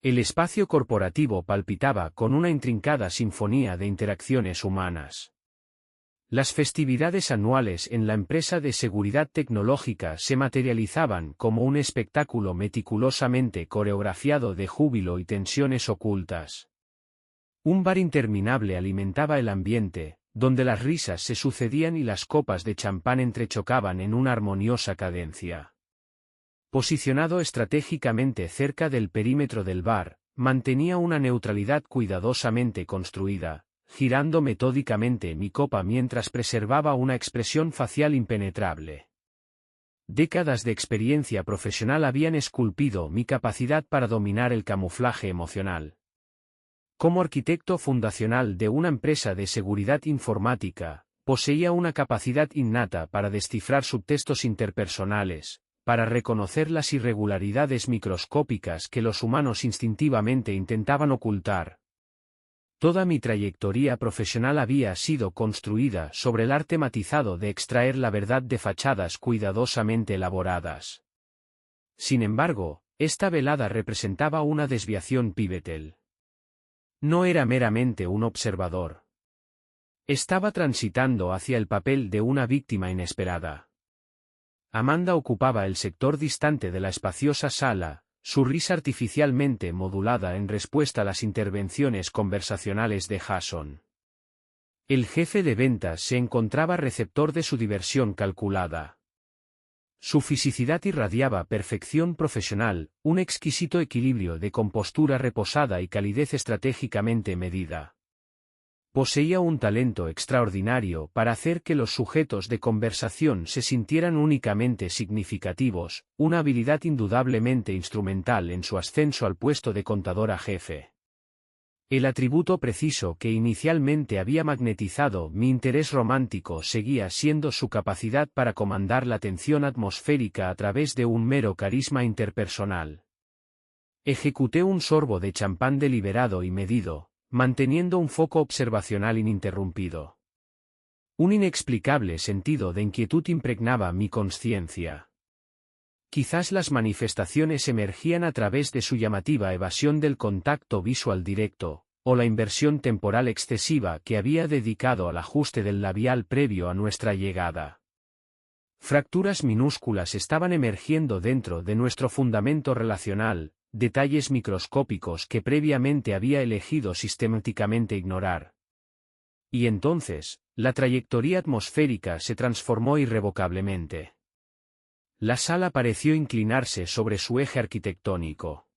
El espacio corporativo palpitaba con una intrincada sinfonía de interacciones humanas. Las festividades anuales en la empresa de seguridad tecnológica se materializaban como un espectáculo meticulosamente coreografiado de júbilo y tensiones ocultas. Un bar interminable alimentaba el ambiente, donde las risas se sucedían y las copas de champán entrechocaban en una armoniosa cadencia. Posicionado estratégicamente cerca del perímetro del bar, mantenía una neutralidad cuidadosamente construida, girando metódicamente mi copa mientras preservaba una expresión facial impenetrable. Décadas de experiencia profesional habían esculpido mi capacidad para dominar el camuflaje emocional. Como arquitecto fundacional de una empresa de seguridad informática, poseía una capacidad innata para descifrar subtextos interpersonales, para reconocer las irregularidades microscópicas que los humanos instintivamente intentaban ocultar. Toda mi trayectoria profesional había sido construida sobre el arte matizado de extraer la verdad de fachadas cuidadosamente elaboradas. Sin embargo, esta velada representaba una desviación pivotal. No era meramente un observador. Estaba transitando hacia el papel de una víctima inesperada. Amanda ocupaba el sector distante de la espaciosa sala, su risa artificialmente modulada en respuesta a las intervenciones conversacionales de Jason. El jefe de ventas se encontraba receptor de su diversión calculada. Su fisicidad irradiaba perfección profesional, un exquisito equilibrio de compostura reposada y calidez estratégicamente medida. Poseía un talento extraordinario para hacer que los sujetos de conversación se sintieran únicamente significativos, una habilidad indudablemente instrumental en su ascenso al puesto de contadora jefe. El atributo preciso que inicialmente había magnetizado mi interés romántico seguía siendo su capacidad para comandar la tensión atmosférica a través de un mero carisma interpersonal. Ejecuté un sorbo de champán deliberado y medido, manteniendo un foco observacional ininterrumpido. Un inexplicable sentido de inquietud impregnaba mi conciencia. Quizás las manifestaciones emergían a través de su llamativa evasión del contacto visual directo, o la inversión temporal excesiva que había dedicado al ajuste del labial previo a nuestra llegada. Fracturas minúsculas estaban emergiendo dentro de nuestro fundamento relacional, detalles microscópicos que previamente había elegido sistemáticamente ignorar. Y entonces, la trayectoria atmosférica se transformó irrevocablemente. La sala pareció inclinarse sobre su eje arquitectónico.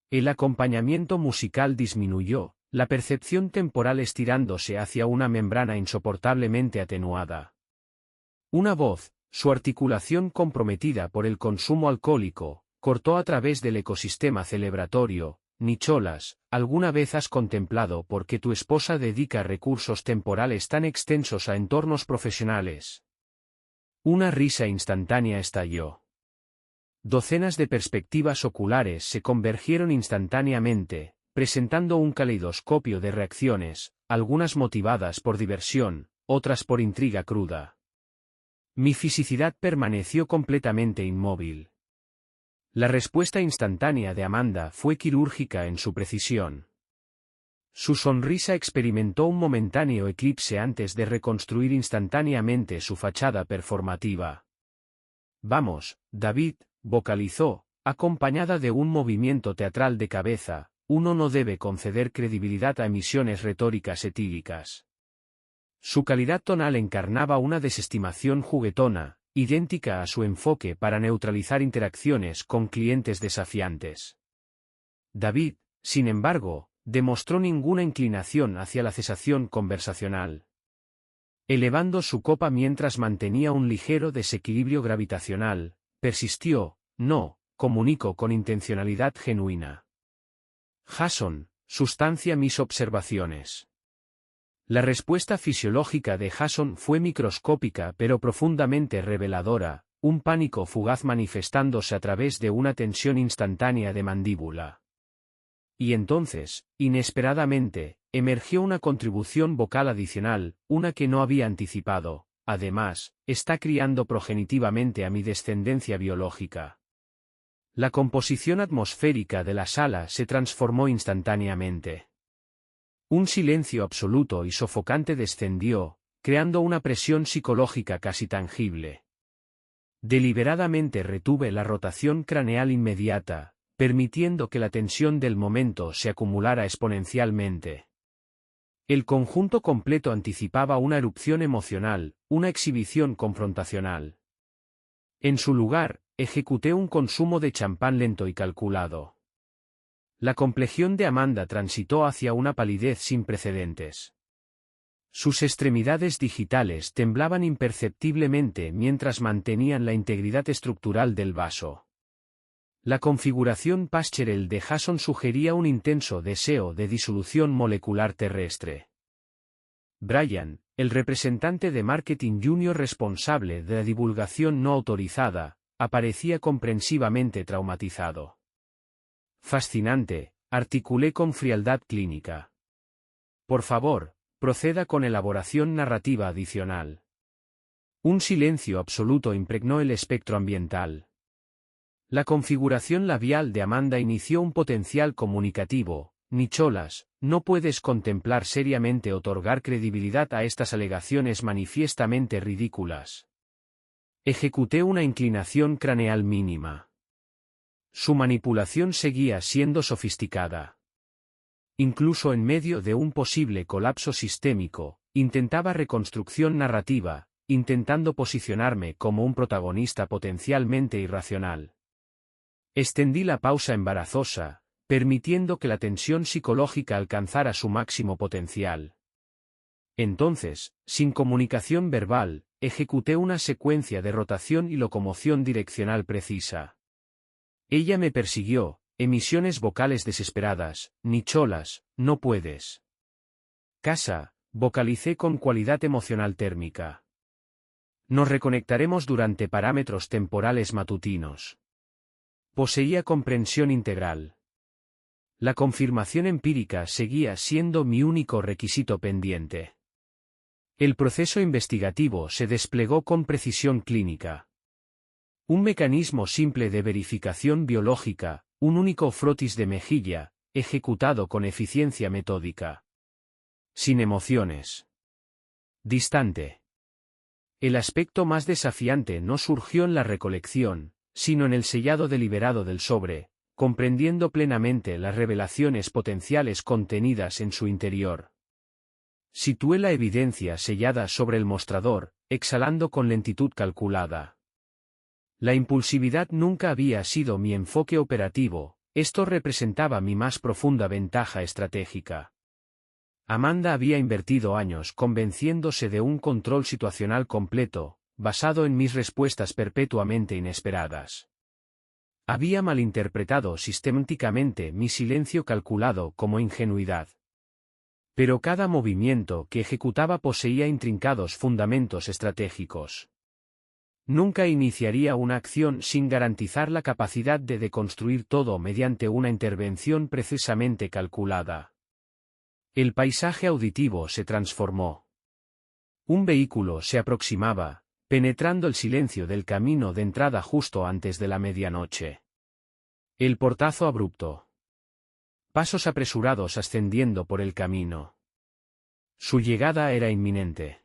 El acompañamiento musical disminuyó, la percepción temporal estirándose hacia una membrana insoportablemente atenuada. Una voz, su articulación comprometida por el consumo alcohólico, cortó a través del ecosistema celebratorio. Nicholas, ¿alguna vez has contemplado por qué tu esposa dedica recursos temporales tan extensos a entornos profesionales? Una risa instantánea estalló. Docenas de perspectivas oculares se convergieron instantáneamente, presentando un caleidoscopio de reacciones, algunas motivadas por diversión, otras por intriga cruda. Mi fisicidad permaneció completamente inmóvil. La respuesta instantánea de Amanda fue quirúrgica en su precisión. Su sonrisa experimentó un momentáneo eclipse antes de reconstruir instantáneamente su fachada performativa. «Vamos, David», vocalizó, acompañada de un movimiento teatral de cabeza, uno no debe conceder credibilidad a emisiones retóricas etílicas. Su calidad tonal encarnaba una desestimación juguetona, idéntica a su enfoque para neutralizar interacciones con clientes desafiantes. David, sin embargo, demostró ninguna inclinación hacia la cesación conversacional. Elevando su copa mientras mantenía un ligero desequilibrio gravitacional, persistió: «No, comunico con intencionalidad genuina. Jason, sustancia mis observaciones». La respuesta fisiológica de Jason fue microscópica pero profundamente reveladora, un pánico fugaz manifestándose a través de una tensión instantánea de mandíbula. Y entonces, inesperadamente, emergió una contribución vocal adicional, una que no había anticipado. Además, está criando progenitivamente a mi descendencia biológica. La composición atmosférica de la sala se transformó instantáneamente. Un silencio absoluto y sofocante descendió, creando una presión psicológica casi tangible. Deliberadamente retuve la rotación craneal inmediata, permitiendo que la tensión del momento se acumulara exponencialmente. El conjunto completo anticipaba una erupción emocional, una exhibición confrontacional. En su lugar, ejecuté un consumo de champán lento y calculado. La complexión de Amanda transitó hacia una palidez sin precedentes. Sus extremidades digitales temblaban imperceptiblemente mientras mantenían la integridad estructural del vaso. La configuración Pascherel de Jason sugería un intenso deseo de disolución molecular terrestre. Brian, el representante de marketing junior responsable de la divulgación no autorizada, aparecía comprensivamente traumatizado. Fascinante, articulé con frialdad clínica. Por favor, proceda con elaboración narrativa adicional. Un silencio absoluto impregnó el espectro ambiental. La configuración labial de Amanda inició un potencial comunicativo. Nicholas, no puedes contemplar seriamente otorgar credibilidad a estas alegaciones manifiestamente ridículas. Ejecuté una inclinación craneal mínima. Su manipulación seguía siendo sofisticada. Incluso en medio de un posible colapso sistémico, intentaba reconstrucción narrativa, intentando posicionarme como un protagonista potencialmente irracional. Extendí la pausa embarazosa, permitiendo que la tensión psicológica alcanzara su máximo potencial. Entonces, sin comunicación verbal, ejecuté una secuencia de rotación y locomoción direccional precisa. Ella me persiguió, emisiones vocales desesperadas: Nicholas, no puedes. Casa, vocalicé con cualidad emocional térmica. Nos reconectaremos durante parámetros temporales matutinos. Poseía comprensión integral. La confirmación empírica seguía siendo mi único requisito pendiente. El proceso investigativo se desplegó con precisión clínica. Un mecanismo simple de verificación biológica, un único frotis de mejilla, ejecutado con eficiencia metódica. Sin emociones. Distante. El aspecto más desafiante no surgió en la recolección, sino en el sellado deliberado del sobre, comprendiendo plenamente las revelaciones potenciales contenidas en su interior. Situé la evidencia sellada sobre el mostrador, exhalando con lentitud calculada. La impulsividad nunca había sido mi enfoque operativo, esto representaba mi más profunda ventaja estratégica. Amanda había invertido años convenciéndose de un control situacional completo, basado en mis respuestas perpetuamente inesperadas. Había malinterpretado sistemáticamente mi silencio calculado como ingenuidad. Pero cada movimiento que ejecutaba poseía intrincados fundamentos estratégicos. Nunca iniciaría una acción sin garantizar la capacidad de deconstruir todo mediante una intervención precisamente calculada. El paisaje auditivo se transformó. Un vehículo se aproximaba, penetrando el silencio del camino de entrada justo antes de la medianoche. El portazo abrupto. Pasos apresurados ascendiendo por el camino. Su llegada era inminente.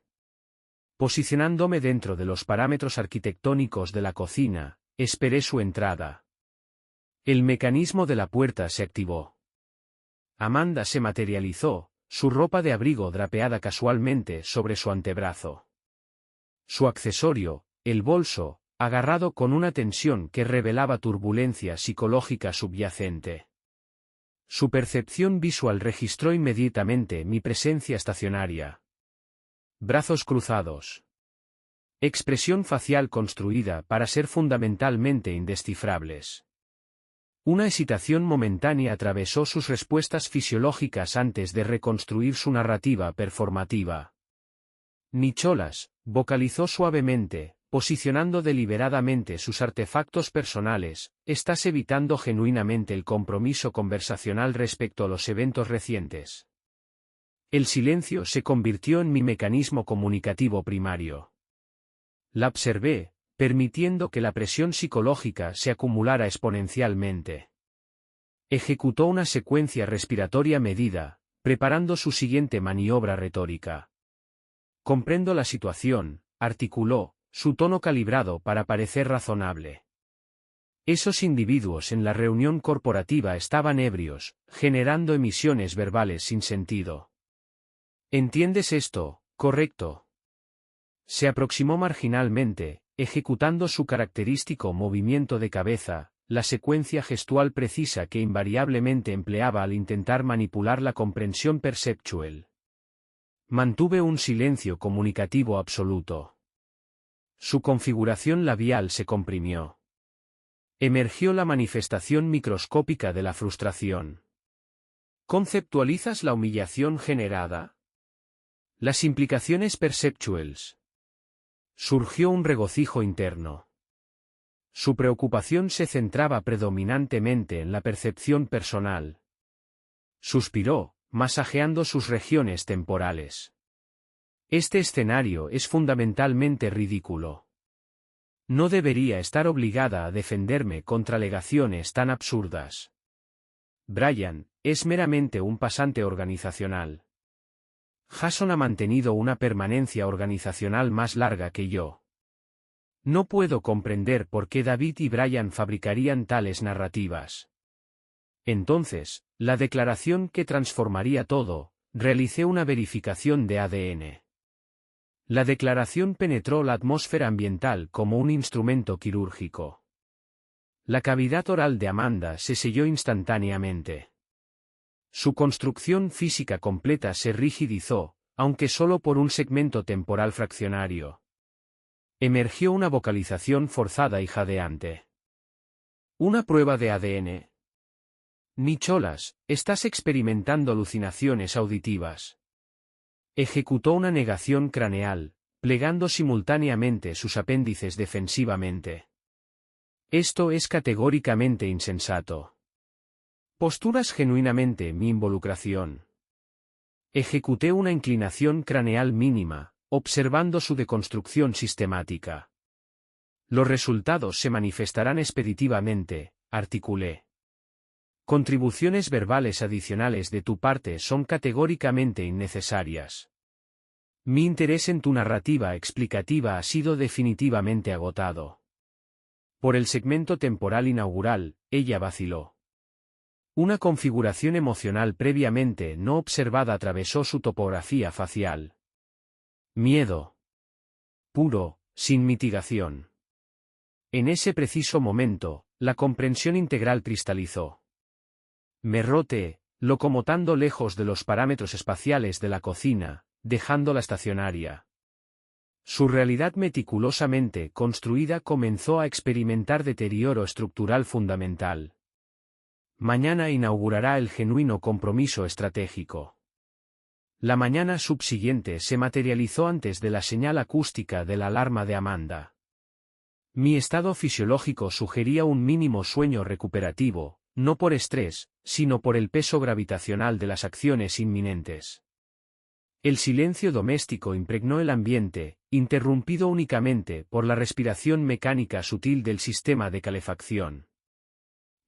Posicionándome dentro de los parámetros arquitectónicos de la cocina, esperé su entrada. El mecanismo de la puerta se activó. Amanda se materializó, su ropa de abrigo drapeada casualmente sobre su antebrazo. Su accesorio, el bolso, agarrado con una tensión que revelaba turbulencia psicológica subyacente. Su percepción visual registró inmediatamente mi presencia estacionaria. Brazos cruzados. Expresión facial construida para ser fundamentalmente indescifrables. Una excitación momentánea atravesó sus respuestas fisiológicas antes de reconstruir su narrativa performativa. Nicholas, vocalizó suavemente, posicionando deliberadamente sus artefactos personales, estás evitando genuinamente el compromiso conversacional respecto a los eventos recientes. El silencio se convirtió en mi mecanismo comunicativo primario. La observé, permitiendo que la presión psicológica se acumulara exponencialmente. Ejecutó una secuencia respiratoria medida, preparando su siguiente maniobra retórica. Comprendo la situación, articuló, su tono calibrado para parecer razonable. Esos individuos en la reunión corporativa estaban ebrios, generando emisiones verbales sin sentido. ¿Entiendes esto, correcto? Se aproximó marginalmente, ejecutando su característico movimiento de cabeza, la secuencia gestual precisa que invariablemente empleaba al intentar manipular la comprensión perceptual. Mantuve un silencio comunicativo absoluto. Su configuración labial se comprimió. Emergió la manifestación microscópica de la frustración. ¿Conceptualizas la humillación generada? Las implicaciones perceptuales. Surgió un regocijo interno. Su preocupación se centraba predominantemente en la percepción personal. Suspiró, masajeando sus regiones temporales. Este escenario es fundamentalmente ridículo. No debería estar obligada a defenderme contra alegaciones tan absurdas. Brian, es meramente un pasante organizacional. Jason ha mantenido una permanencia organizacional más larga que yo. No puedo comprender por qué David y Brian fabricarían tales narrativas. Entonces, la declaración que transformaría todo, realicé una verificación de ADN. La declaración penetró la atmósfera ambiental como un instrumento quirúrgico. La cavidad oral de Amanda se selló instantáneamente. Su construcción física completa se rigidizó, aunque solo por un segmento temporal fraccionario. Emergió una vocalización forzada y jadeante. ¿Una prueba de ADN? Nicholas, estás experimentando alucinaciones auditivas. Ejecutó una negación craneal, plegando simultáneamente sus apéndices defensivamente. Esto es categóricamente insensato. Posturas genuinamente mi involucración. Ejecuté una inclinación craneal mínima, observando su deconstrucción sistemática. Los resultados se manifestarán expeditivamente, articulé. Contribuciones verbales adicionales de tu parte son categóricamente innecesarias. Mi interés en tu narrativa explicativa ha sido definitivamente agotado. Por el segmento temporal inaugural, ella vaciló. Una configuración emocional previamente no observada atravesó su topografía facial. Miedo. Puro, sin mitigación. En ese preciso momento, la comprensión integral cristalizó. Me roté, locomotando lejos de los parámetros espaciales de la cocina, dejándola estacionaria. Su realidad meticulosamente construida comenzó a experimentar deterioro estructural fundamental. Mañana inaugurará el genuino compromiso estratégico. La mañana subsiguiente se materializó antes de la señal acústica de la alarma de Amanda. Mi estado fisiológico sugería un mínimo sueño recuperativo, no por estrés, sino por el peso gravitacional de las acciones inminentes. El silencio doméstico impregnó el ambiente, interrumpido únicamente por la respiración mecánica sutil del sistema de calefacción.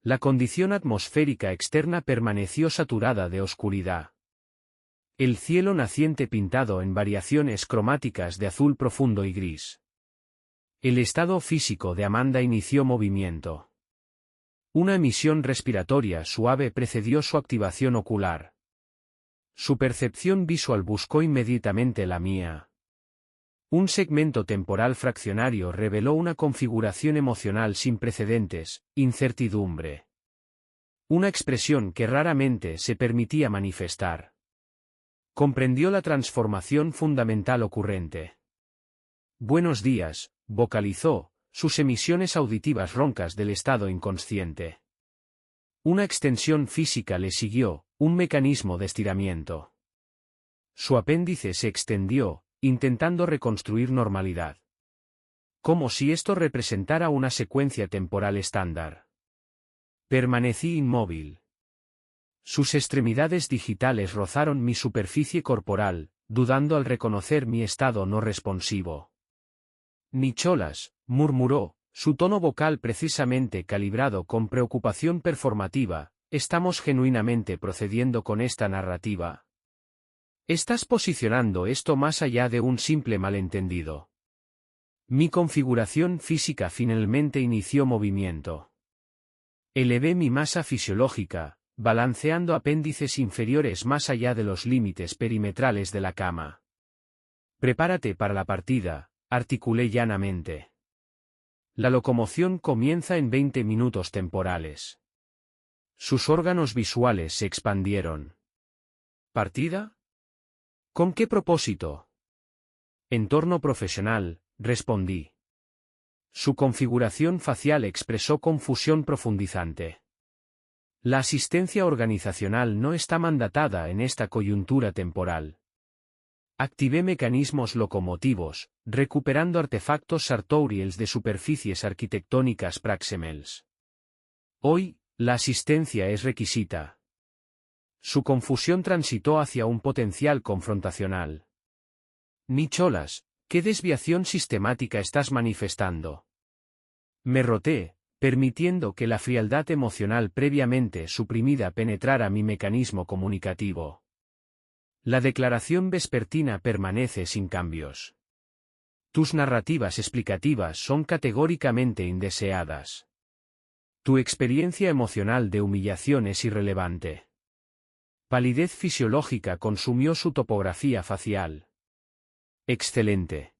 La condición atmosférica externa permaneció saturada de oscuridad. El cielo naciente pintado en variaciones cromáticas de azul profundo y gris. El estado físico de Amanda inició movimiento. Una emisión respiratoria suave precedió su activación ocular. Su percepción visual buscó inmediatamente la mía. Un segmento temporal fraccionario reveló una configuración emocional sin precedentes, incertidumbre. Una expresión que raramente se permitía manifestar. Comprendió la transformación fundamental ocurrente. Buenos días, vocalizó, sus emisiones auditivas roncas del estado inconsciente. Una extensión física le siguió, un mecanismo de estiramiento. Su apéndice se extendió, intentando reconstruir normalidad. Como si esto representara una secuencia temporal estándar. Permanecí inmóvil. Sus extremidades digitales rozaron mi superficie corporal, dudando al reconocer mi estado no responsivo. Nicholas, murmuró, su tono vocal precisamente calibrado con preocupación performativa, ¿estamos genuinamente procediendo con esta narrativa? Estás posicionando esto más allá de un simple malentendido. Mi configuración física finalmente inició movimiento. Elevé mi masa fisiológica, balanceando apéndices inferiores más allá de los límites perimetrales de la cama. Prepárate para la partida, articulé llanamente. La locomoción comienza en 20 minutos temporales. Sus órganos visuales se expandieron. ¿Partida? ¿Con qué propósito? Entorno profesional, respondí. Su configuración facial expresó confusión profundizante. La asistencia organizacional no está mandatada en esta coyuntura temporal. Activé mecanismos locomotivos, recuperando artefactos sartorials de superficies arquitectónicas Praxemels. Hoy, la asistencia es requisita. Su confusión transitó hacia un potencial confrontacional. Nicholas, ¿qué desviación sistemática estás manifestando? Me roté, permitiendo que la frialdad emocional previamente suprimida penetrara mi mecanismo comunicativo. La declaración vespertina permanece sin cambios. Tus narrativas explicativas son categóricamente indeseadas. Tu experiencia emocional de humillación es irrelevante. Palidez fisiológica consumió su topografía facial. Excelente.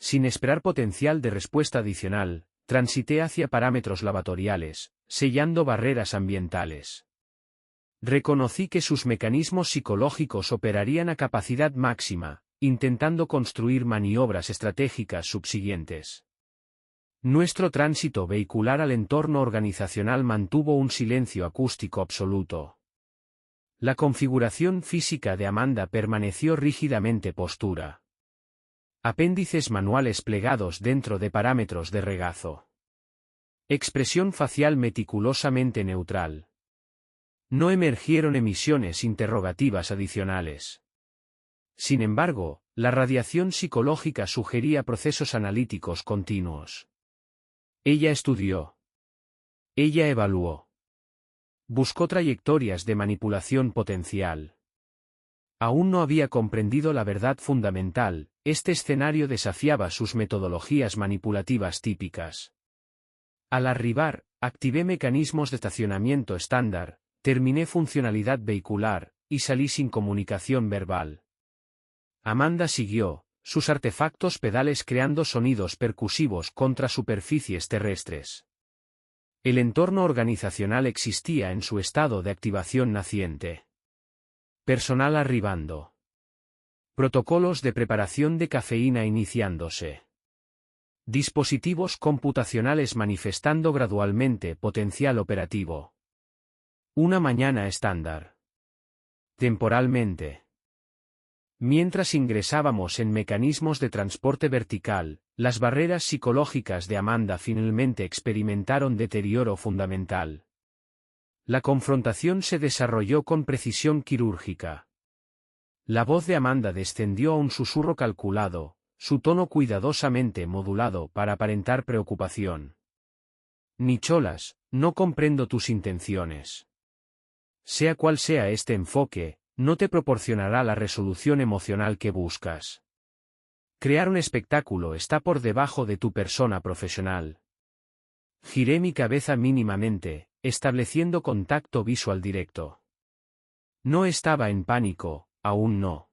Sin esperar potencial de respuesta adicional, transité hacia parámetros lavatoriales, sellando barreras ambientales. Reconocí que sus mecanismos psicológicos operarían a capacidad máxima, intentando construir maniobras estratégicas subsiguientes. Nuestro tránsito vehicular al entorno organizacional mantuvo un silencio acústico absoluto. La configuración física de Amanda permaneció rígidamente postura. Apéndices manuales plegados dentro de parámetros de regazo. Expresión facial meticulosamente neutral. No emergieron emisiones interrogativas adicionales. Sin embargo, la radiación psicológica sugería procesos analíticos continuos. Ella estudió. Ella evaluó. Buscó trayectorias de manipulación potencial. Aún no había comprendido la verdad fundamental, este escenario desafiaba sus metodologías manipulativas típicas. Al arribar, activé mecanismos de estacionamiento estándar, terminé funcionalidad vehicular, y salí sin comunicación verbal. Amanda siguió, sus artefactos pedales creando sonidos percusivos contra superficies terrestres. El entorno organizacional existía en su estado de activación naciente. Personal arribando. Protocolos de preparación de cafeína iniciándose. Dispositivos computacionales manifestando gradualmente potencial operativo. Una mañana estándar. Temporalmente. Mientras ingresábamos en mecanismos de transporte vertical, las barreras psicológicas de Amanda finalmente experimentaron deterioro fundamental. La confrontación se desarrolló con precisión quirúrgica. La voz de Amanda descendió a un susurro calculado, su tono cuidadosamente modulado para aparentar preocupación. Nicholas, no comprendo tus intenciones. Sea cual sea este enfoque, no te proporcionará la resolución emocional que buscas. Crear un espectáculo está por debajo de tu persona profesional. Giré mi cabeza mínimamente, estableciendo contacto visual directo. No estaba en pánico, aún no.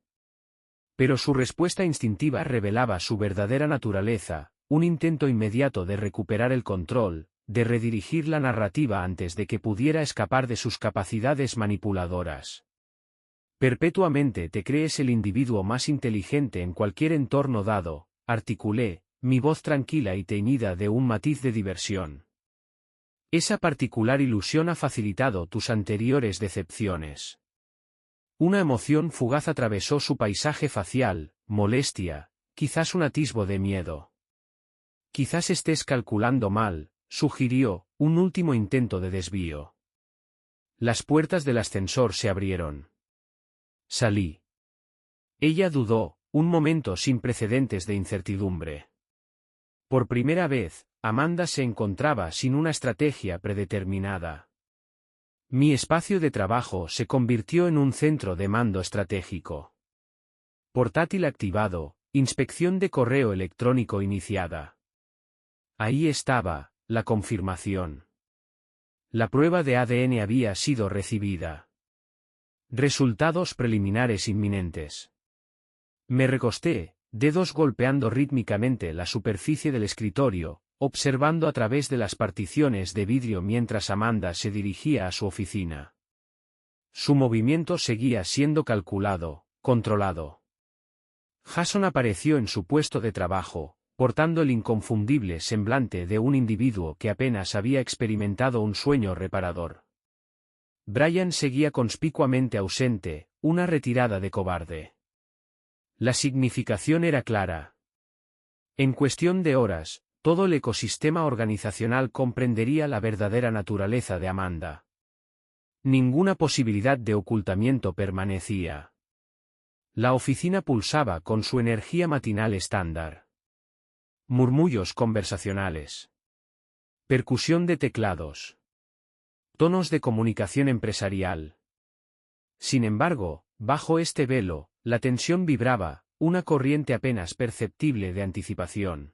Pero su respuesta instintiva revelaba su verdadera naturaleza, un intento inmediato de recuperar el control, de redirigir la narrativa antes de que pudiera escapar de sus capacidades manipuladoras. Perpetuamente te crees el individuo más inteligente en cualquier entorno dado, articulé, mi voz tranquila y teñida de un matiz de diversión. Esa particular ilusión ha facilitado tus anteriores decepciones. Una emoción fugaz atravesó su paisaje facial, molestia, quizás un atisbo de miedo. Quizás estés calculando mal, sugirió, un último intento de desvío. Las puertas del ascensor se abrieron. Salí. Ella dudó, un momento sin precedentes de incertidumbre. Por primera vez, Amanda se encontraba sin una estrategia predeterminada. Mi espacio de trabajo se convirtió en un centro de mando estratégico. Portátil activado, inspección de correo electrónico iniciada. Ahí estaba, la confirmación. La prueba de ADN había sido recibida. Resultados preliminares inminentes. Me recosté, dedos golpeando rítmicamente la superficie del escritorio, observando a través de las particiones de vidrio mientras Amanda se dirigía a su oficina. Su movimiento seguía siendo calculado, controlado. Jason apareció en su puesto de trabajo, portando el inconfundible semblante de un individuo que apenas había experimentado un sueño reparador. Brian seguía conspicuamente ausente, una retirada de cobarde. La significación era clara. En cuestión de horas, todo el ecosistema organizacional comprendería la verdadera naturaleza de Amanda. Ninguna posibilidad de ocultamiento permanecía. La oficina pulsaba con su energía matinal estándar. Murmullos conversacionales. Percusión de teclados. Tonos de comunicación empresarial. Sin embargo, bajo este velo, la tensión vibraba, una corriente apenas perceptible de anticipación.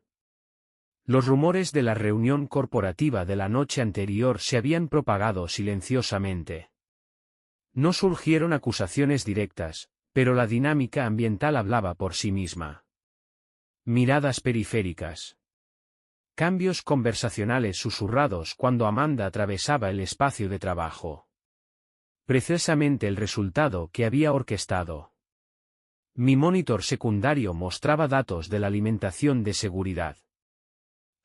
Los rumores de la reunión corporativa de la noche anterior se habían propagado silenciosamente. No surgieron acusaciones directas, pero la dinámica ambiental hablaba por sí misma. Miradas periféricas. Cambios conversacionales susurrados cuando Amanda atravesaba el espacio de trabajo. Precisamente el resultado que había orquestado. Mi monitor secundario mostraba datos de la alimentación de seguridad.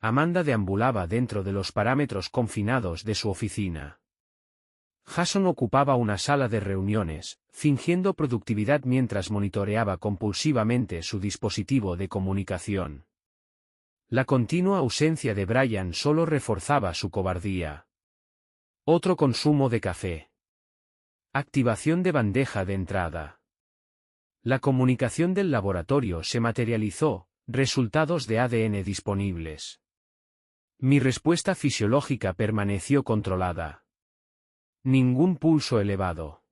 Amanda deambulaba dentro de los parámetros confinados de su oficina. Jason ocupaba una sala de reuniones, fingiendo productividad mientras monitoreaba compulsivamente su dispositivo de comunicación. La continua ausencia de Brian solo reforzaba su cobardía. Otro consumo de café. Activación de bandeja de entrada. La comunicación del laboratorio se materializó, resultados de ADN disponibles. Mi respuesta fisiológica permaneció controlada. Ningún pulso elevado.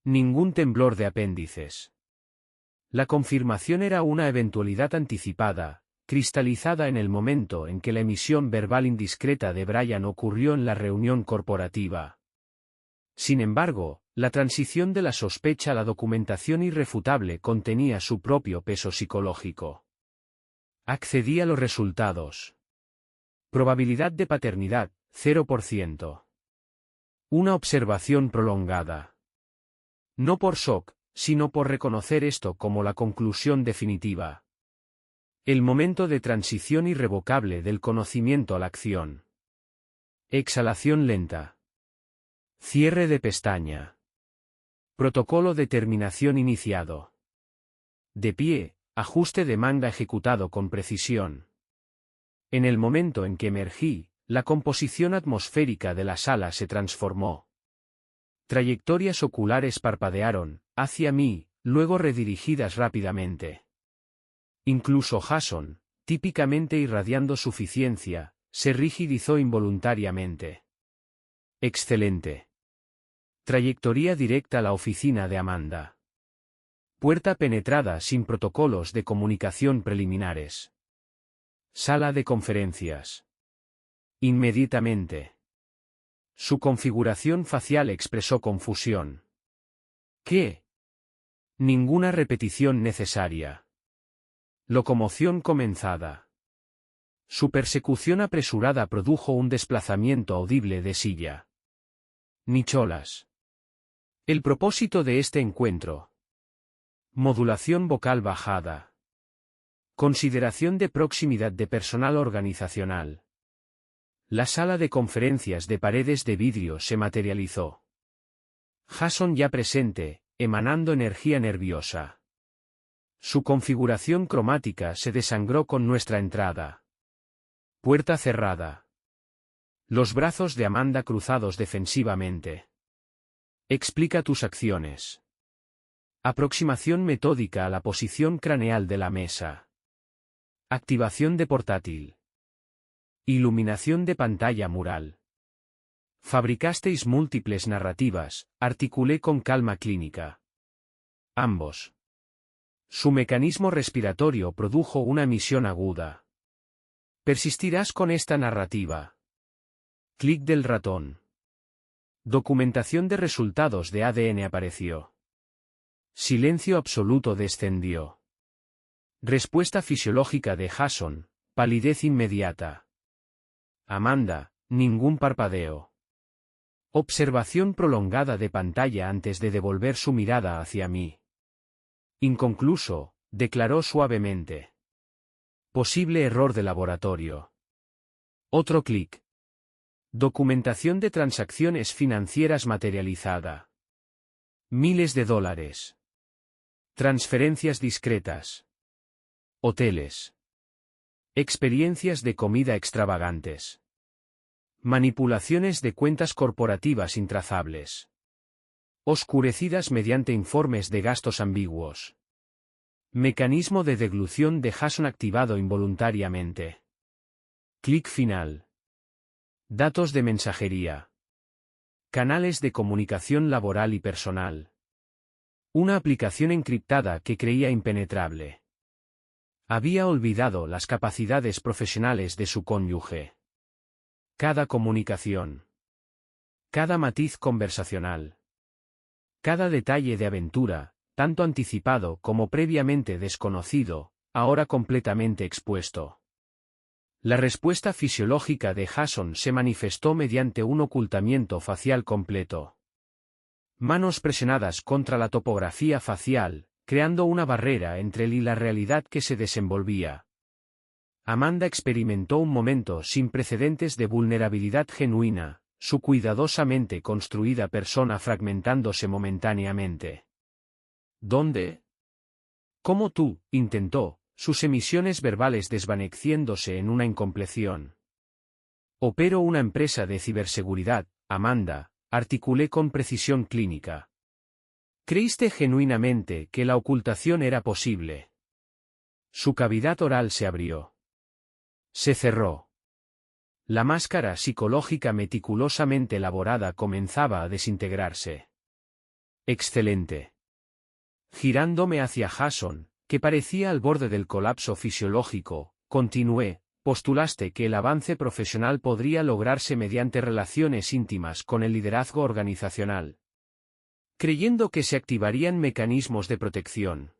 Ningún temblor de apéndices. La confirmación era una eventualidad anticipada, cristalizada en el momento en que la emisión verbal indiscreta de Brian ocurrió en la reunión corporativa. Sin embargo, la transición de la sospecha a la documentación irrefutable contenía su propio peso psicológico. Accedí a los resultados. Probabilidad de paternidad, 0%. Una observación prolongada. No por shock, sino por reconocer esto como la conclusión definitiva. El momento de transición irrevocable del conocimiento a la acción. Exhalación lenta. Cierre de pestaña. Protocolo de terminación iniciado. De pie, ajuste de manga ejecutado con precisión. En el momento en que emergí, la composición atmosférica de la sala se transformó. Trayectorias oculares parpadearon, hacia mí, luego redirigidas rápidamente. Incluso Jason, típicamente irradiando suficiencia, se rigidizó involuntariamente. Excelente. Trayectoria directa a la oficina de Amanda. Puerta penetrada sin protocolos de comunicación preliminares. Sala de conferencias. Inmediatamente. Su configuración facial expresó confusión. ¿Qué? Ninguna repetición necesaria. Locomoción comenzada. Su persecución apresurada produjo un desplazamiento audible de silla. Nicholas. El propósito de este encuentro. Modulación vocal bajada. Consideración de proximidad de personal organizacional. La sala de conferencias de paredes de vidrio se materializó. Jason ya presente, emanando energía nerviosa. Su configuración cromática se desangró con nuestra entrada. Puerta cerrada. Los brazos de Amanda cruzados defensivamente. Explica tus acciones. Aproximación metódica a la posición craneal de la mesa. Activación de portátil. Iluminación de pantalla mural. Fabricasteis múltiples narrativas, articulé con calma clínica. Ambos. Su mecanismo respiratorio produjo una emisión aguda. Persistirás con esta narrativa. Clic del ratón. Documentación de resultados de ADN apareció. Silencio absoluto descendió. Respuesta fisiológica de Jason, palidez inmediata. Amanda, ningún parpadeo. Observación prolongada de pantalla antes de devolver su mirada hacia mí. Inconcluso, declaró suavemente. Posible error de laboratorio. Otro clic. Documentación de transacciones financieras materializada. Miles de dólares. Transferencias discretas. Hoteles. Experiencias de comida extravagantes. Manipulaciones de cuentas corporativas intrazables. Oscurecidas mediante informes de gastos ambiguos. Mecanismo de deglución de Jason activado involuntariamente. Clic final. Datos de mensajería. Canales de comunicación laboral y personal. Una aplicación encriptada que creía impenetrable. Había olvidado las capacidades profesionales de su cónyuge. Cada comunicación. Cada matiz conversacional. Cada detalle de aventura, tanto anticipado como previamente desconocido, ahora completamente expuesto. La respuesta fisiológica de Jason se manifestó mediante un ocultamiento facial completo. Manos presionadas contra la topografía facial, creando una barrera entre él y la realidad que se desenvolvía. Amanda experimentó un momento sin precedentes de vulnerabilidad genuina, su cuidadosamente construida persona fragmentándose momentáneamente. ¿Dónde? ¿Cómo tú? Intentó, sus emisiones verbales desvaneciéndose en una incompleción. Opero una empresa de ciberseguridad, Amanda, articulé con precisión clínica. ¿Creíste genuinamente que la ocultación era posible? Su cavidad oral se abrió. Se cerró. La máscara psicológica meticulosamente elaborada comenzaba a desintegrarse. Excelente. Girándome hacia Jason, que parecía al borde del colapso fisiológico, continué, postulaste que el avance profesional podría lograrse mediante relaciones íntimas con el liderazgo organizacional. Creyendo que se activarían mecanismos de protección.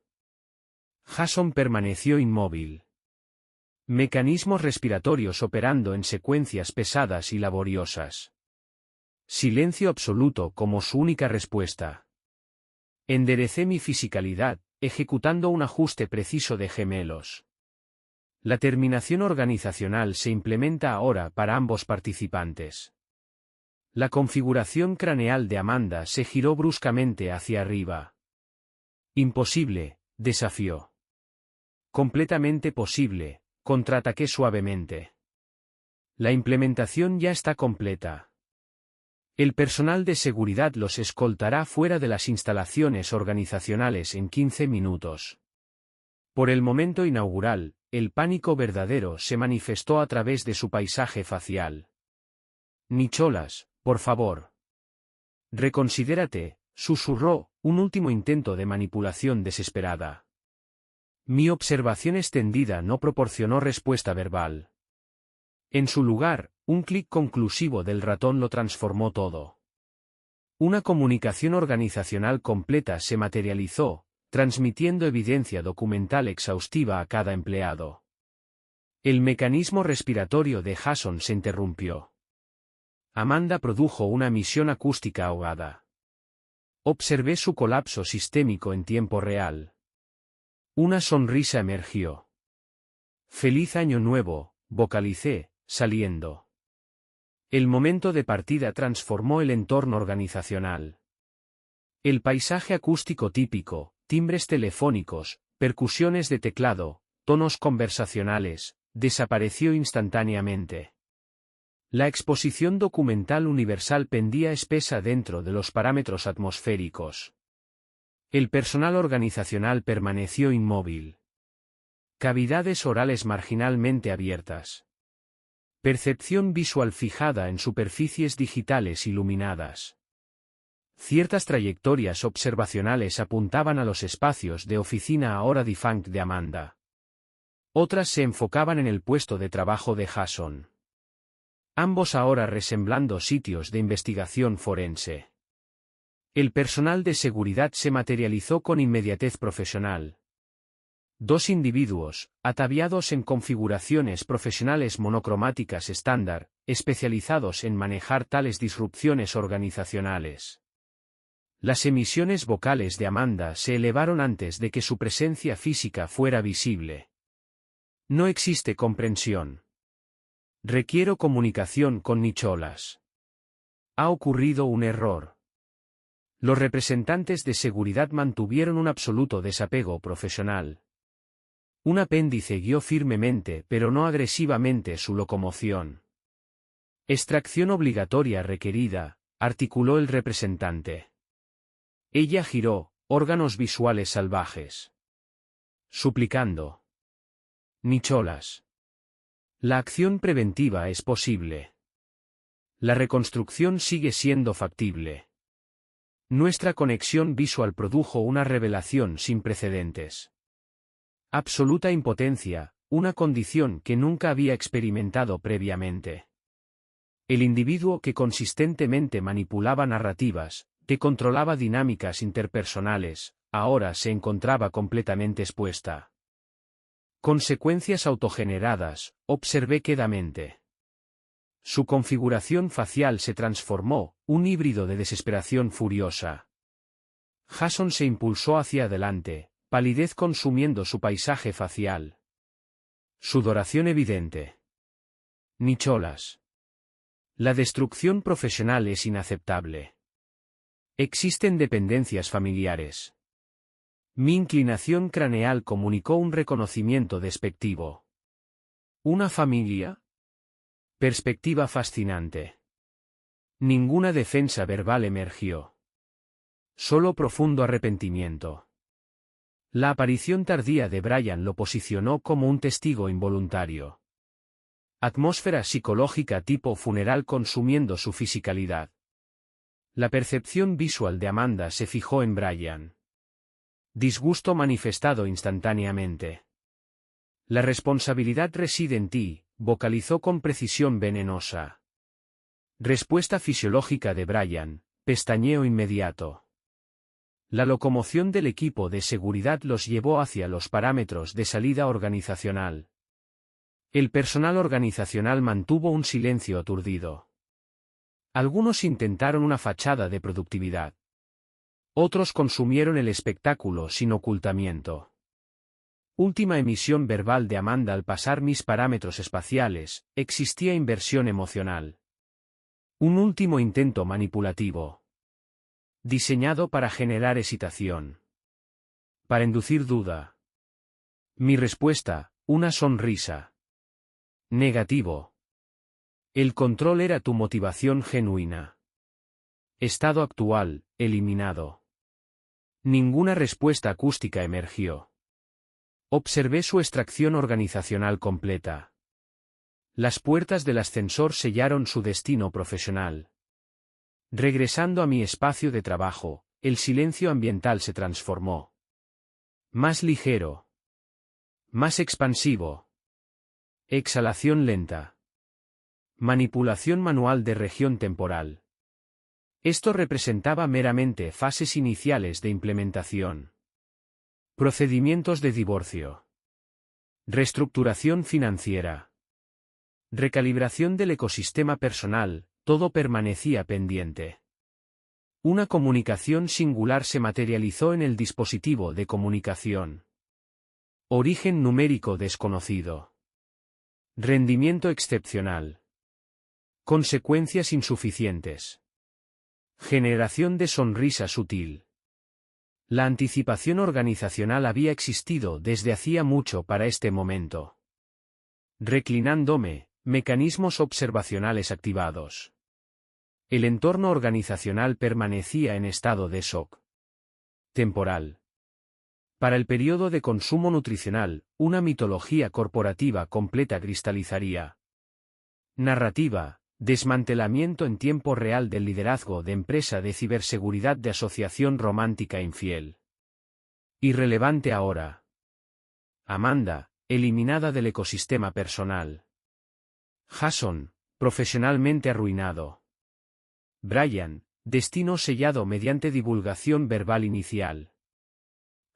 Jason permaneció inmóvil. Mecanismos respiratorios operando en secuencias pesadas y laboriosas. Silencio absoluto como su única respuesta. Enderecé mi fisicalidad, ejecutando un ajuste preciso de gemelos. La terminación organizacional se implementa ahora para ambos participantes. La configuración craneal de Amanda se giró bruscamente hacia arriba. Imposible, desafió. Completamente posible, contraataqué suavemente. La implementación ya está completa. El personal de seguridad los escoltará fuera de las instalaciones organizacionales en 15 minutos. Por el momento inaugural, el pánico verdadero se manifestó a través de su paisaje facial. Nicholas, por favor. Reconsidérate, susurró, un último intento de manipulación desesperada. Mi observación extendida no proporcionó respuesta verbal. En su lugar, un clic conclusivo del ratón lo transformó todo. Una comunicación organizacional completa se materializó, transmitiendo evidencia documental exhaustiva a cada empleado. El mecanismo respiratorio de Jason se interrumpió. Amanda produjo una emisión acústica ahogada. Observé su colapso sistémico en tiempo real. Una sonrisa emergió. Feliz año nuevo, vocalicé, saliendo. El momento de partida transformó el entorno organizacional. El paisaje acústico típico, timbres telefónicos, percusiones de teclado, tonos conversacionales, desapareció instantáneamente. La exposición documental universal pendía espesa dentro de los parámetros atmosféricos. El personal organizacional permaneció inmóvil. Cavidades orales marginalmente abiertas. Percepción visual fijada en superficies digitales iluminadas. Ciertas trayectorias observacionales apuntaban a los espacios de oficina ahora defunct de Amanda. Otras se enfocaban en el puesto de trabajo de Jason. Ambos ahora resemblando sitios de investigación forense. El personal de seguridad se materializó con inmediatez profesional. Dos individuos, ataviados en configuraciones profesionales monocromáticas estándar, especializados en manejar tales disrupciones organizacionales. Las emisiones vocales de Amanda se elevaron antes de que su presencia física fuera visible. No existe comprensión. Requiero comunicación con Nicholas. Ha ocurrido un error. Los representantes de seguridad mantuvieron un absoluto desapego profesional. Un apéndice guió firmemente pero no agresivamente su locomoción. Extracción obligatoria requerida, articuló el representante. Ella giró, órganos visuales salvajes. Suplicando. Nicholas. La acción preventiva es posible. La reconstrucción sigue siendo factible. Nuestra conexión visual produjo una revelación sin precedentes. Absoluta impotencia, una condición que nunca había experimentado previamente. El individuo que consistentemente manipulaba narrativas, que controlaba dinámicas interpersonales, ahora se encontraba completamente expuesta. Consecuencias autogeneradas, observé quedamente. Su configuración facial se transformó, un híbrido de desesperación furiosa. Jason se impulsó hacia adelante, palidez consumiendo su paisaje facial. Sudoración evidente. Nicholas. La destrucción profesional es inaceptable. Existen dependencias familiares. Mi inclinación craneal comunicó un reconocimiento despectivo. ¿Una familia? Perspectiva fascinante. Ninguna defensa verbal emergió. Solo profundo arrepentimiento. La aparición tardía de Brian lo posicionó como un testigo involuntario. Atmósfera psicológica tipo funeral consumiendo su fisicalidad. La percepción visual de Amanda se fijó en Brian. Disgusto manifestado instantáneamente. La responsabilidad reside en ti, vocalizó con precisión venenosa. Respuesta fisiológica de Brian, pestañeo inmediato. La locomoción del equipo de seguridad los llevó hacia los parámetros de salida organizacional. El personal organizacional mantuvo un silencio aturdido. Algunos intentaron una fachada de productividad. Otros consumieron el espectáculo sin ocultamiento. Última emisión verbal de Amanda al pasar mis parámetros espaciales, existía inversión emocional. Un último intento manipulativo. Diseñado para generar excitación. Para inducir duda. Mi respuesta, una sonrisa. Negativo. El control era tu motivación genuina. Estado actual, eliminado. Ninguna respuesta acústica emergió. Observé su extracción organizacional completa. Las puertas del ascensor sellaron su destino profesional. Regresando a mi espacio de trabajo, el silencio ambiental se transformó. Más ligero. Más expansivo. Exhalación lenta. Manipulación manual de región temporal. Esto representaba meramente fases iniciales de implementación. Procedimientos de divorcio. Reestructuración financiera. Recalibración del ecosistema personal, todo permanecía pendiente. Una comunicación singular se materializó en el dispositivo de comunicación. Origen numérico desconocido. Rendimiento excepcional. Consecuencias insuficientes. Generación de sonrisa sutil. La anticipación organizacional había existido desde hacía mucho para este momento. Reclinándome, mecanismos observacionales activados. El entorno organizacional permanecía en estado de shock temporal. Para el periodo de consumo nutricional, una mitología corporativa completa cristalizaría. Narrativa: desmantelamiento en tiempo real del liderazgo de empresa de ciberseguridad de asociación romántica infiel. Irrelevante ahora. Amanda, eliminada del ecosistema personal. Jason, profesionalmente arruinado. Brian, destino sellado mediante divulgación verbal inicial.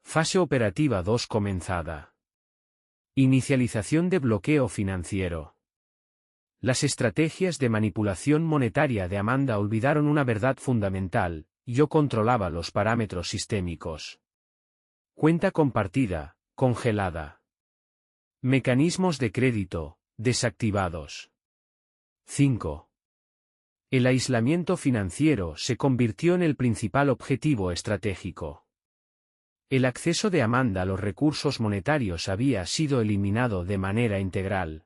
Fase operativa 2 comenzada. Inicialización de bloqueo financiero. Las estrategias de manipulación monetaria de Amanda olvidaron una verdad fundamental: yo controlaba los parámetros sistémicos. Cuenta compartida, congelada. Mecanismos de crédito, desactivados. 5. El aislamiento financiero se convirtió en el principal objetivo estratégico. El acceso de Amanda a los recursos monetarios había sido eliminado de manera integral.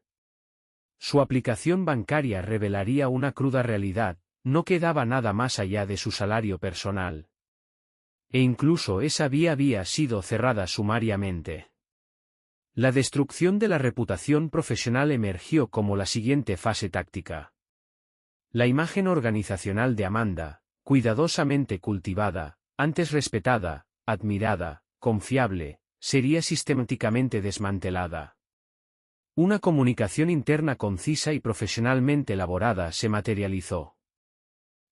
Su aplicación bancaria revelaría una cruda realidad: no quedaba nada más allá de su salario personal. E incluso esa vía había sido cerrada sumariamente. La destrucción de la reputación profesional emergió como la siguiente fase táctica. La imagen organizacional de Amanda, cuidadosamente cultivada, antes respetada, admirada, confiable, sería sistemáticamente desmantelada. Una comunicación interna concisa y profesionalmente elaborada se materializó.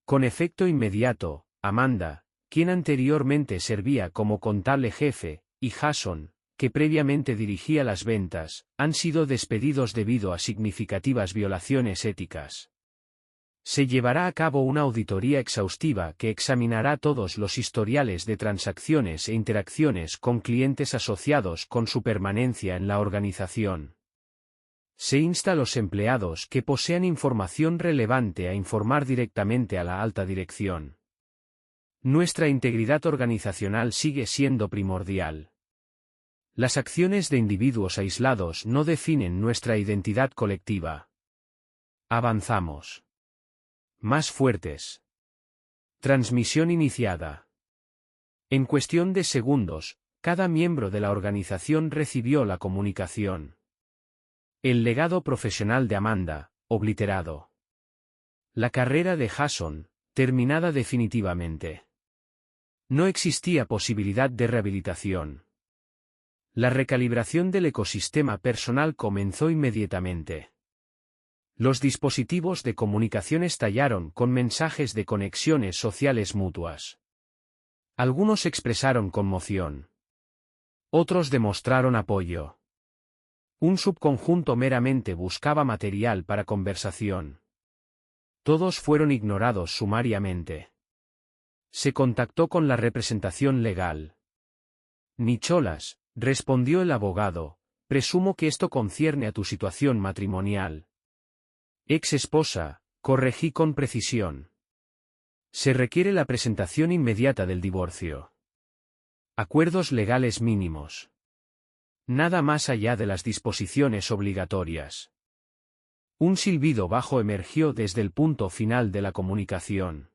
Con efecto inmediato, Amanda, quien anteriormente servía como contable jefe, y Jason, que previamente dirigía las ventas, han sido despedidos debido a significativas violaciones éticas. Se llevará a cabo una auditoría exhaustiva que examinará todos los historiales de transacciones e interacciones con clientes asociados con su permanencia en la organización. Se insta a los empleados que posean información relevante a informar directamente a la alta dirección. Nuestra integridad organizacional sigue siendo primordial. Las acciones de individuos aislados no definen nuestra identidad colectiva. Avanzamos. Más fuertes. Transmisión iniciada. En cuestión de segundos, cada miembro de la organización recibió la comunicación. El legado profesional de Amanda, obliterado. La carrera de Jason, terminada definitivamente. No existía posibilidad de rehabilitación. La recalibración del ecosistema personal comenzó inmediatamente. Los dispositivos de comunicación estallaron con mensajes de conexiones sociales mutuas. Algunos expresaron conmoción. Otros demostraron apoyo. Un subconjunto meramente buscaba material para conversación. Todos fueron ignorados sumariamente. Se contactó con la representación legal. Nicholas, respondió el abogado, presumo que esto concierne a tu situación matrimonial. Ex esposa, corregí con precisión. Se requiere la presentación inmediata del divorcio. Acuerdos legales mínimos. Nada más allá de las disposiciones obligatorias. Un silbido bajo emergió desde el punto final de la comunicación.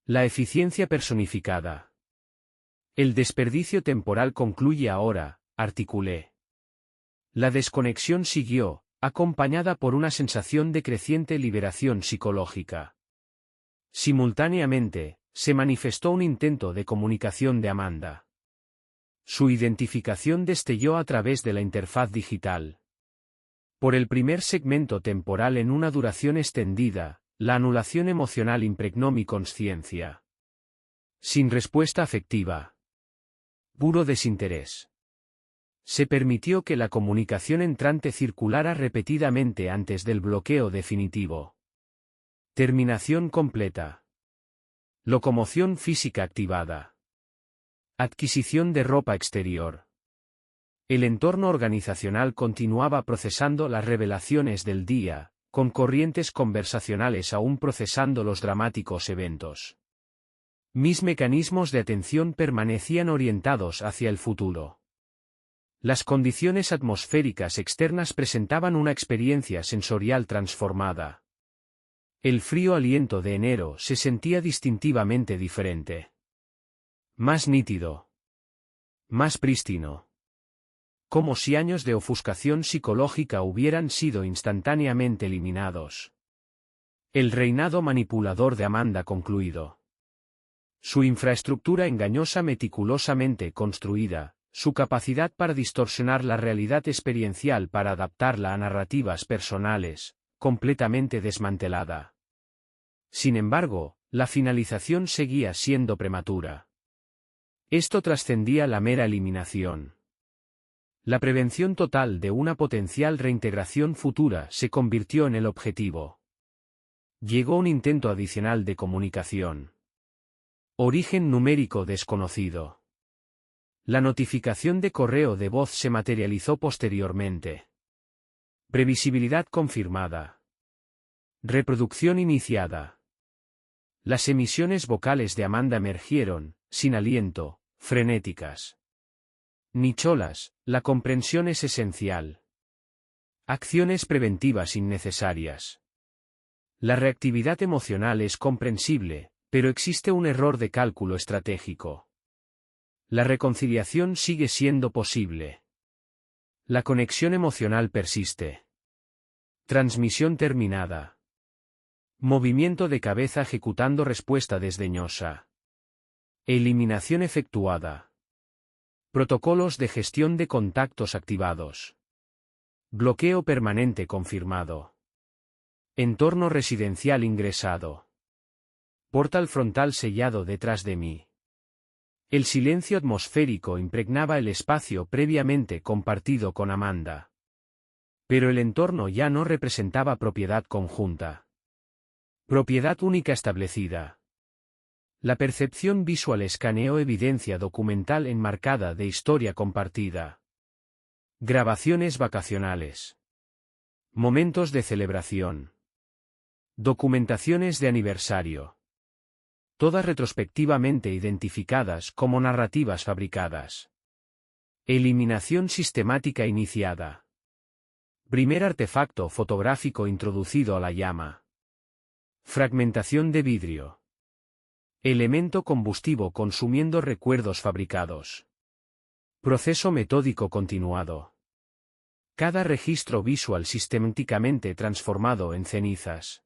La eficiencia personificada. El desperdicio temporal concluye ahora, articulé. La desconexión siguió, acompañada por una sensación de creciente liberación psicológica. Simultáneamente, se manifestó un intento de comunicación de Amanda. Su identificación destelló a través de la interfaz digital. Por el primer segmento temporal en una duración extendida, la anulación emocional impregnó mi consciencia. Sin respuesta afectiva. Puro desinterés. Se permitió que la comunicación entrante circulara repetidamente antes del bloqueo definitivo. Terminación completa. Locomoción física activada. Adquisición de ropa exterior. El entorno organizacional continuaba procesando las revelaciones del día, con corrientes conversacionales aún procesando los dramáticos eventos. Mis mecanismos de atención permanecían orientados hacia el futuro. Las condiciones atmosféricas externas presentaban una experiencia sensorial transformada. El frío aliento de enero se sentía distintivamente diferente. Más nítido. Más prístino. Como si años de ofuscación psicológica hubieran sido instantáneamente eliminados. El reinado manipulador de Amanda concluido. Su infraestructura engañosa meticulosamente construida, su capacidad para distorsionar la realidad experiencial para adaptarla a narrativas personales, completamente desmantelada. Sin embargo, la finalización seguía siendo prematura. Esto trascendía la mera eliminación. La prevención total de una potencial reintegración futura se convirtió en el objetivo. Llegó un intento adicional de comunicación. Origen numérico desconocido. La notificación de correo de voz se materializó posteriormente. Previsibilidad confirmada. Reproducción iniciada. Las emisiones vocales de Amanda emergieron, sin aliento, frenéticas. Nicholas, la comprensión es esencial. Acciones preventivas innecesarias. La reactividad emocional es comprensible, pero existe un error de cálculo estratégico. La reconciliación sigue siendo posible. La conexión emocional persiste. Transmisión terminada. Movimiento de cabeza ejecutando respuesta desdeñosa. Eliminación efectuada. Protocolos de gestión de contactos activados. Bloqueo permanente confirmado. Entorno residencial ingresado. Portal frontal sellado detrás de mí. El silencio atmosférico impregnaba el espacio previamente compartido con Amanda. Pero el entorno ya no representaba propiedad conjunta. Propiedad única establecida. La percepción visual escaneó evidencia documental enmarcada de historia compartida. Grabaciones vacacionales. Momentos de celebración. Documentaciones de aniversario. Todas retrospectivamente identificadas como narrativas fabricadas. Eliminación sistemática iniciada. Primer artefacto fotográfico introducido a la llama. Fragmentación de vidrio. Elemento combustivo consumiendo recuerdos fabricados. Proceso metódico continuado. Cada registro visual sistemáticamente transformado en cenizas.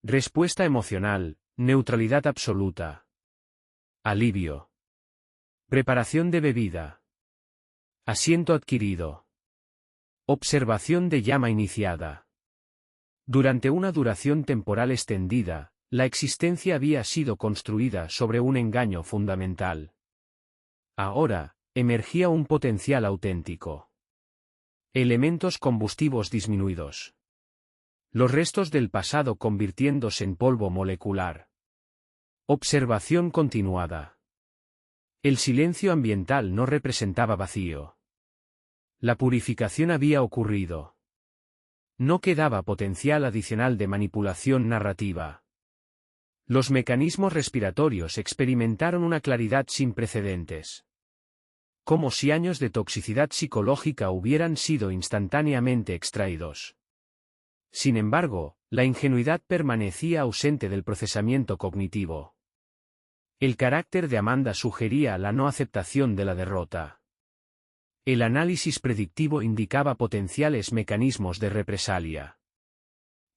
Respuesta emocional, neutralidad absoluta. Alivio. Preparación de bebida. Asiento adquirido. Observación de llama iniciada. Durante una duración temporal extendida, la existencia había sido construida sobre un engaño fundamental. Ahora, emergía un potencial auténtico. Elementos combustivos disminuidos. Los restos del pasado convirtiéndose en polvo molecular. Observación continuada. El silencio ambiental no representaba vacío. La purificación había ocurrido. No quedaba potencial adicional de manipulación narrativa. Los mecanismos respiratorios experimentaron una claridad sin precedentes. Como si años de toxicidad psicológica hubieran sido instantáneamente extraídos. Sin embargo, la ingenuidad permanecía ausente del procesamiento cognitivo. El carácter de Amanda sugería la no aceptación de la derrota. El análisis predictivo indicaba potenciales mecanismos de represalia.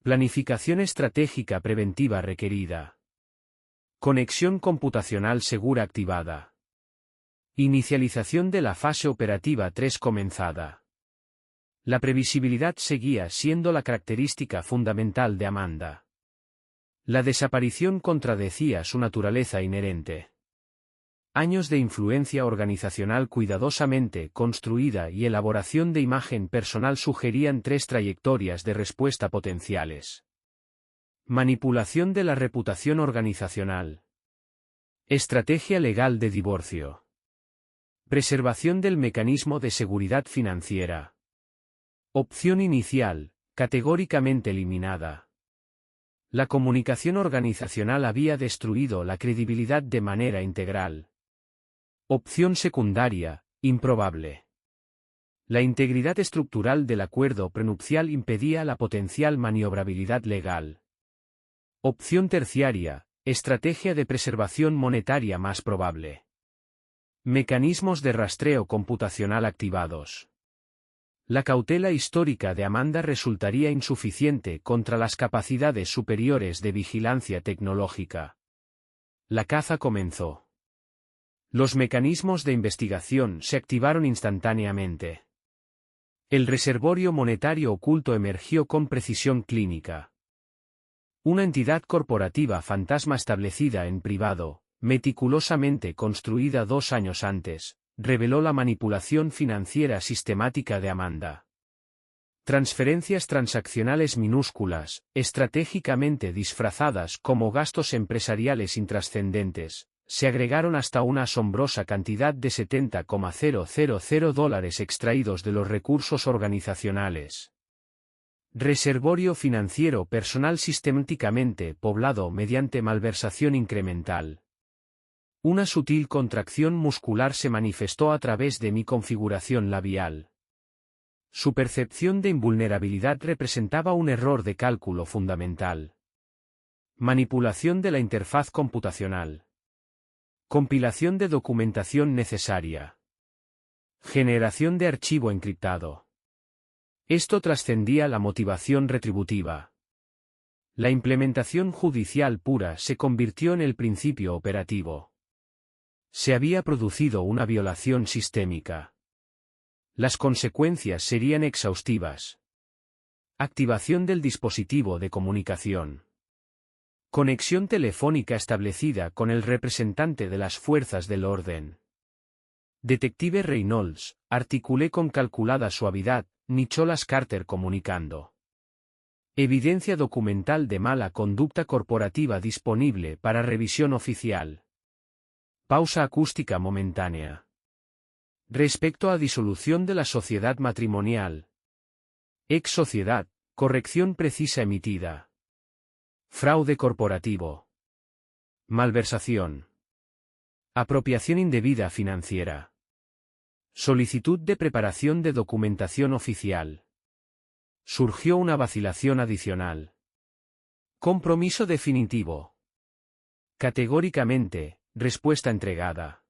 Planificación estratégica preventiva requerida. Conexión computacional segura activada. Inicialización de la fase operativa 3 comenzada. La previsibilidad seguía siendo la característica fundamental de Amanda. La desaparición contradecía su naturaleza inherente. Años de influencia organizacional cuidadosamente construida y elaboración de imagen personal sugerían 3 trayectorias de respuesta potenciales. Manipulación de la reputación organizacional. Estrategia legal de divorcio. Preservación del mecanismo de seguridad financiera. Opción inicial, categóricamente eliminada. La comunicación organizacional había destruido la credibilidad de manera integral. Opción secundaria, improbable. La integridad estructural del acuerdo prenupcial impedía la potencial maniobrabilidad legal. Opción terciaria, estrategia de preservación monetaria más probable. Mecanismos de rastreo computacional activados. La cautela histórica de Amanda resultaría insuficiente contra las capacidades superiores de vigilancia tecnológica. La caza comenzó. Los mecanismos de investigación se activaron instantáneamente. El reservorio monetario oculto emergió con precisión clínica. Una entidad corporativa fantasma establecida en privado, meticulosamente construida 2 años antes, reveló la manipulación financiera sistemática de Amanda. Transferencias transaccionales minúsculas, estratégicamente disfrazadas como gastos empresariales intrascendentes, se agregaron hasta una asombrosa cantidad de $70,000 extraídos de los recursos organizacionales. Reservorio financiero personal sistemáticamente poblado mediante malversación incremental. Una sutil contracción muscular se manifestó a través de mi configuración labial. Su percepción de invulnerabilidad representaba un error de cálculo fundamental. Manipulación de la interfaz computacional. Compilación de documentación necesaria. Generación de archivo encriptado. Esto trascendía la motivación retributiva. La implementación judicial pura se convirtió en el principio operativo. Se había producido una violación sistémica. Las consecuencias serían exhaustivas. Activación del dispositivo de comunicación. Conexión telefónica establecida con el representante de las fuerzas del orden. Detective Reynolds, articulé con calculada suavidad, Nicholas Carter comunicando. Evidencia documental de mala conducta corporativa disponible para revisión oficial. Pausa acústica momentánea. Respecto a disolución de la sociedad matrimonial. Ex sociedad, corrección precisa emitida. Fraude corporativo. Malversación. Apropiación indebida financiera. Solicitud de preparación de documentación oficial. Surgió una vacilación adicional. Compromiso definitivo. Categóricamente, respuesta entregada.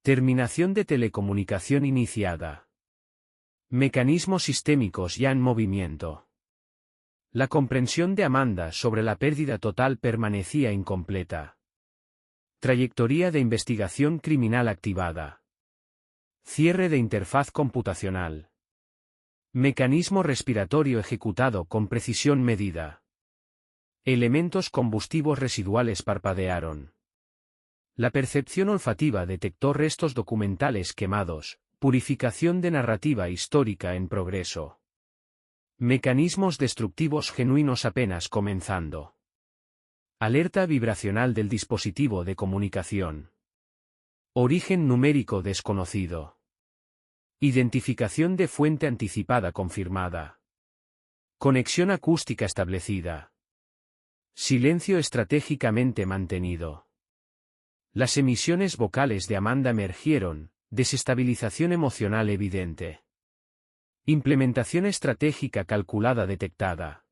Terminación de telecomunicación iniciada. Mecanismos sistémicos ya en movimiento. La comprensión de Amanda sobre la pérdida total permanecía incompleta. Trayectoria de investigación criminal activada. Cierre de interfaz computacional. Mecanismo respiratorio ejecutado con precisión medida. Elementos combustivos residuales parpadearon. La percepción olfativa detectó restos documentales quemados, purificación de narrativa histórica en progreso. Mecanismos destructivos genuinos apenas comenzando. Alerta vibracional del dispositivo de comunicación. Origen numérico desconocido. Identificación de fuente anticipada confirmada. Conexión acústica establecida. Silencio estratégicamente mantenido. Las emisiones vocales de Amanda emergieron, desestabilización emocional evidente. Implementación estratégica calculada detectada.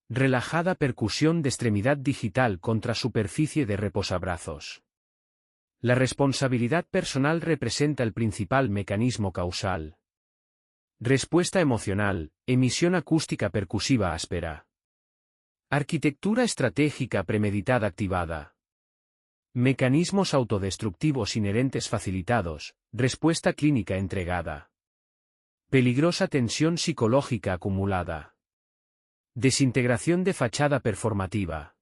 Relajada percusión de extremidad digital contra superficie de reposabrazos. La responsabilidad personal representa el principal mecanismo causal. Respuesta emocional, emisión acústica percusiva áspera. Arquitectura estratégica premeditada activada. Mecanismos autodestructivos inherentes facilitados, respuesta clínica entregada. Peligrosa tensión psicológica acumulada. Desintegración de fachada performativa.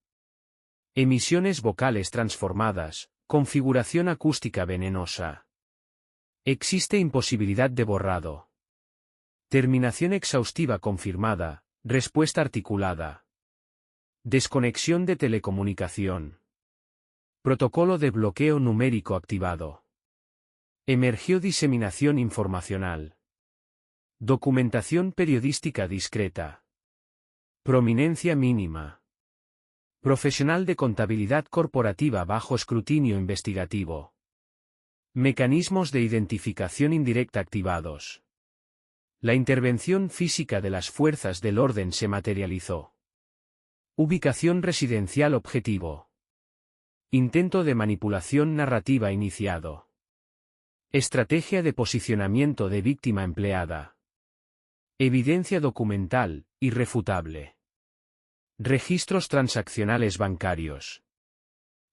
Emisiones vocales transformadas, configuración acústica venenosa. Existe imposibilidad de borrado. Terminación exhaustiva confirmada, respuesta articulada. Desconexión de telecomunicación. Protocolo de bloqueo numérico activado. Emergió diseminación informacional. Documentación periodística discreta. Prominencia mínima. Profesional de contabilidad corporativa bajo escrutinio investigativo. Mecanismos de identificación indirecta activados. La intervención física de las fuerzas del orden se materializó. Ubicación residencial objetivo. Intento de manipulación narrativa iniciado. Estrategia de posicionamiento de víctima empleada. Evidencia documental, irrefutable. Registros transaccionales bancarios.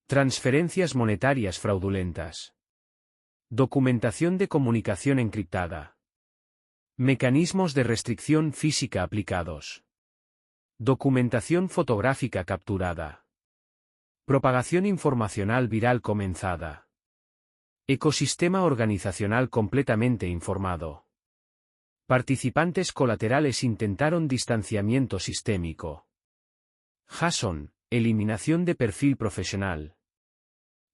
Transferencias monetarias fraudulentas. Documentación de comunicación encriptada. Mecanismos de restricción física aplicados. Documentación fotográfica capturada. Propagación informacional viral comenzada. Ecosistema organizacional completamente informado. Participantes colaterales intentaron distanciamiento sistémico. Jason, eliminación de perfil profesional.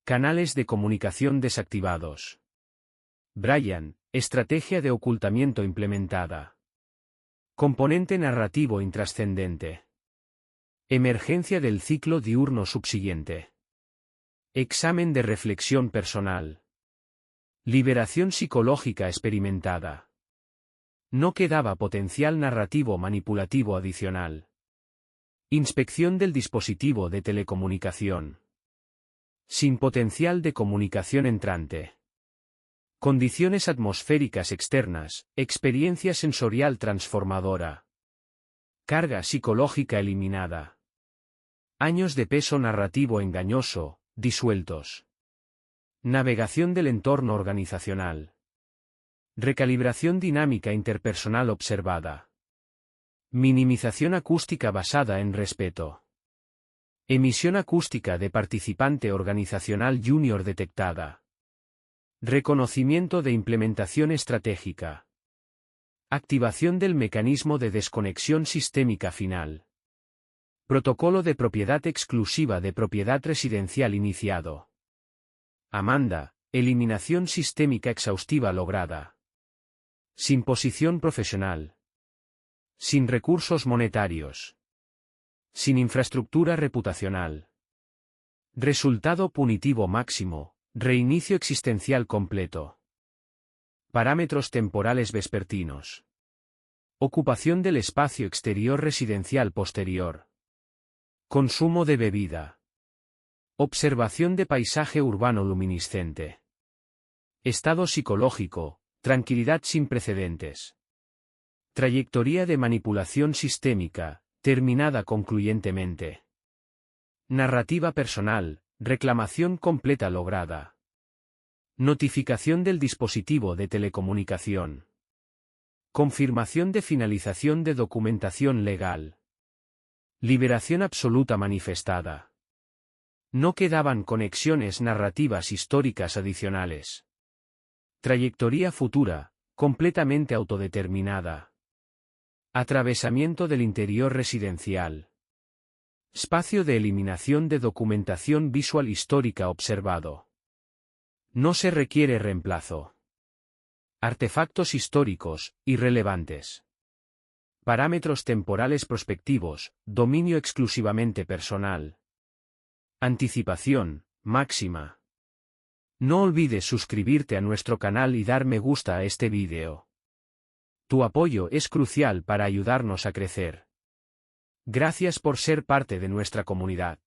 Canales de comunicación desactivados. Brian, estrategia de ocultamiento implementada. Componente narrativo intrascendente. Emergencia del ciclo diurno subsiguiente. Examen de reflexión personal. Liberación psicológica experimentada. No quedaba potencial narrativo manipulativo adicional. Inspección del dispositivo de telecomunicación. Sin potencial de comunicación entrante. Condiciones atmosféricas externas, experiencia sensorial transformadora. Carga psicológica eliminada. Años de peso narrativo engañoso, disueltos. Navegación del entorno organizacional. Recalibración dinámica interpersonal observada. Minimización acústica basada en respeto. Emisión acústica de participante organizacional junior detectada. Reconocimiento de implementación estratégica. Activación del mecanismo de desconexión sistémica final. Protocolo de propiedad exclusiva de propiedad residencial iniciado. Amanda, eliminación sistémica exhaustiva lograda. Sin posición profesional. Sin recursos monetarios. Sin infraestructura reputacional. Resultado punitivo máximo, reinicio existencial completo. Parámetros temporales vespertinos. Ocupación del espacio exterior residencial posterior. Consumo de bebida. Observación de paisaje urbano luminiscente. Estado psicológico, tranquilidad sin precedentes. Trayectoria de manipulación sistémica, terminada concluyentemente. Narrativa personal, reclamación completa lograda. Notificación del dispositivo de telecomunicación. Confirmación de finalización de documentación legal. Liberación absoluta manifestada. No quedaban conexiones narrativas históricas adicionales. Trayectoria futura, completamente autodeterminada. Atravesamiento del interior residencial. Espacio de eliminación de documentación visual histórica observado. No se requiere reemplazo. Artefactos históricos, irrelevantes. Parámetros temporales prospectivos, dominio exclusivamente personal. Anticipación, máxima. No olvides suscribirte a nuestro canal y dar me gusta a este vídeo. Tu apoyo es crucial para ayudarnos a crecer. Gracias por ser parte de nuestra comunidad.